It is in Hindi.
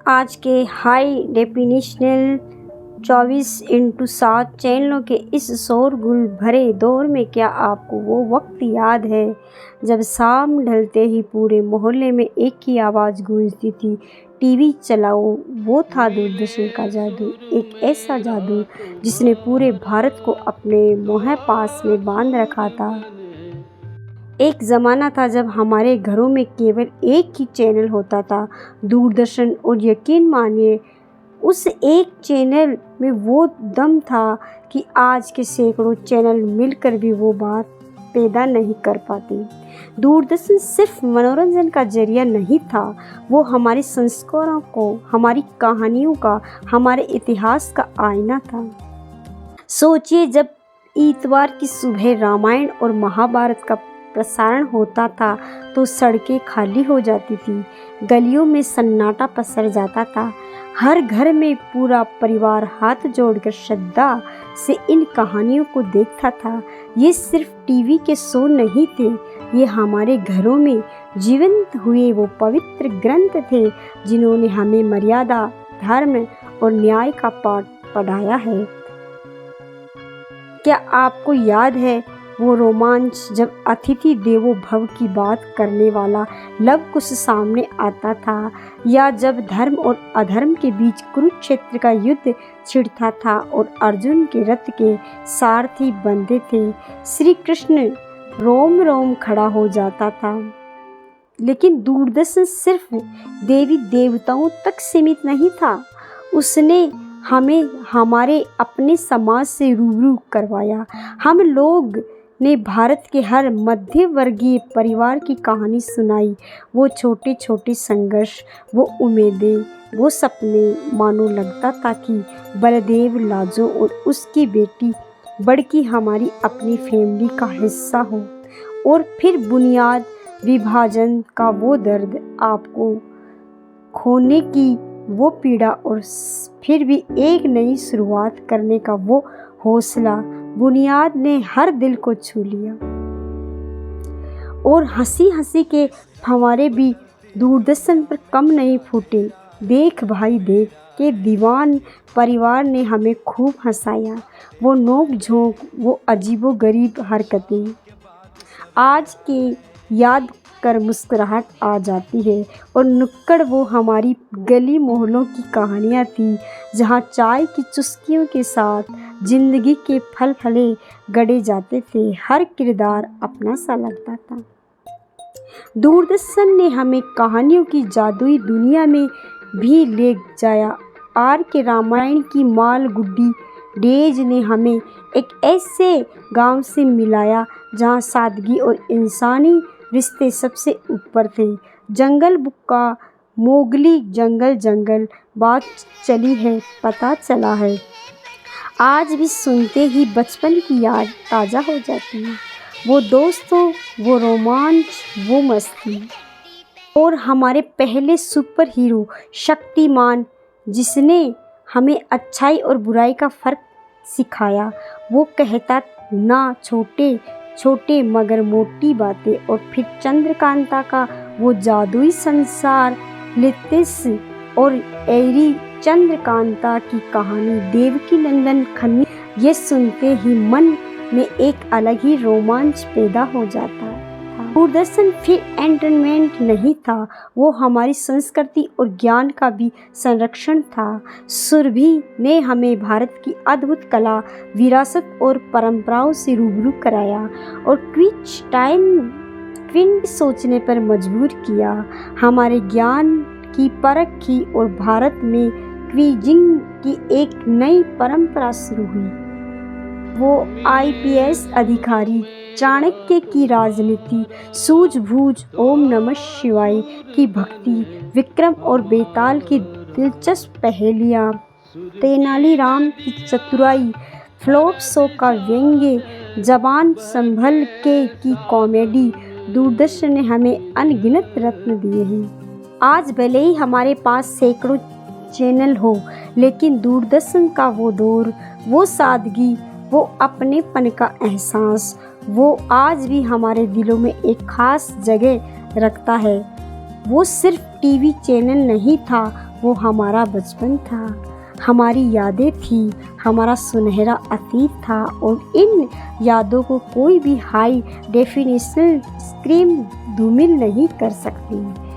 आज के हाई डेफिनिशनल 24x7 चैनलों के इस शोरगुल भरे दौर में क्या आपको वो वक्त याद है जब शाम ढलते ही पूरे मोहल्ले में एक ही आवाज़ गूंजती थी, टीवी चलाओ। वो था दूरदर्शन का जादू, एक ऐसा जादू जिसने पूरे भारत को अपने मोह पास में बांध रखा था। एक ज़माना था जब हमारे घरों में केवल एक ही चैनल होता था, दूरदर्शन, और यकीन मानिए उस एक चैनल में वो दम था कि आज के सैकड़ों चैनल मिलकर भी वो बात पैदा नहीं कर पाते। दूरदर्शन सिर्फ मनोरंजन का जरिया नहीं था, वो हमारे संस्कारों को, हमारी कहानियों का, हमारे इतिहास का आईना था। सोचिए, जब इतवार की सुबह रामायण और महाभारत का प्रसारण होता था तो सड़कें खाली हो जाती थी, गलियों में सन्नाटा पसर जाता था, हर घर में पूरा परिवार हाथ जोड़कर श्रद्धा से इन कहानियों को देखता था। ये सिर्फ टीवी के शो नहीं थे, ये हमारे घरों में जीवंत हुए वो पवित्र ग्रंथ थे जिन्होंने हमें मर्यादा, धर्म और न्याय का पाठ पढ़ाया है। क्या आपको याद है वो रोमांच जब अतिथि देवो भव की बात करने वाला लव कुश सामने आता था, या जब धर्म और अधर्म के बीच कुरुक्षेत्र का युद्ध छिड़ता था और अर्जुन के रथ के सारथी बनते थे, श्री कृष्ण रोम रोम खड़ा हो जाता था। लेकिन दूरदर्शन सिर्फ देवी देवताओं तक सीमित नहीं था, उसने हमें हमारे अपने समाज से रूबरू करवाया। हम लोग ने भारत के हर मध्य वर्गीय परिवार की कहानी सुनाई, वो छोटे छोटे संघर्ष, वो उम्मीदें, वो सपने। मानो लगता था कि बलदेव लाजो और उसकी बेटी बड़की हमारी अपनी फैमिली का हिस्सा हो। और फिर बुनियाद विभाजन का वो दर्द, आपको खोने की वो पीड़ा, और फिर भी एक नई शुरुआत करने का वो हौसला। बुनियाद ने हर दिल को छू लिया, और हंसी हंसी के फव्वारे भी दूरदर्शन पर कम नहीं फूटे। देख भाई देख के दीवान परिवार ने हमें खूब हंसाया, वो नोक झोंक, वो अजीबो गरीब हरकतें आज की याद कर मुस्कुराहट आ जाती है। और नुक्कड़, वो हमारी गली मोहल्लों की कहानियाँ थी जहाँ चाय की चुस्कियों के साथ जिंदगी के फल फले गढ़े जाते थे, हर किरदार अपना सा लगता था। दूरदर्शन ने हमें कहानियों की जादुई दुनिया में भी ले जाया। आर के रामायण की मालगुड्डी डेज ने हमें एक ऐसे गांव से मिलाया जहां सादगी और इंसानी रिश्ते सबसे ऊपर थे। जंगल बुक का मोगली, जंगल जंगल बात चली है, पता चला है, आज भी सुनते ही बचपन की याद ताज़ा हो जाती है। वो दोस्तों, वो रोमांच, वो मस्ती, और हमारे पहले सुपर हीरो शक्तिमान, जिसने हमें अच्छाई और बुराई का फ़र्क सिखाया। वो कहता ना छोटे छोटे मगर मोटी बातें, और फिर चंद्रकांता का वो जादुई संसार, लितिस और एरी चंद्रकांता की कहानी, देवकी नंदन खन्नी, ये सुनते ही मन में एक अलग ही रोमांच पैदा हो जाता था। दूरदर्शन फिर एंटरटेनमेंट नहीं था, वो हमारी संस्कृति और ज्ञान का भी संरक्षण था। सुरभि ने हमें भारत की अद्भुत कला, विरासत और परंपराओं से रूबरू कराया, और क्विज टाइम क्विंट सोचने पर मजबूर किया, हमारे ज्ञान की परख की, और भारत में क्विजिंग की एक नई परंपरा शुरू हुई। वो IPS अधिकारी, चाणक्य की राजनीति, सूझबूझ, ओम नमः शिवाय की भक्ति, विक्रम और बेताल की दिलचस्प पहेलियाँ, तेनालीराम की चतुराई, फ्लॉप शो का व्यंग्य, जबान संभल के की कॉमेडी। दूरदर्शन ने हमें अनगिनत रत्न दिए हैं। आज भले ही हमारे पास सैकड़ों चैनल हो, लेकिन दूरदर्शन का वो दौर, वो सादगी, वो अपनेपन का एहसास, वो आज भी हमारे दिलों में एक खास जगह रखता है। वो सिर्फ टीवी चैनल नहीं था, वो हमारा बचपन था, हमारी यादें थी, हमारा सुनहरा अतीत था और इन यादों को कोई भी हाई डेफिनेशन स्क्रीन धूमिल नहीं कर सकती।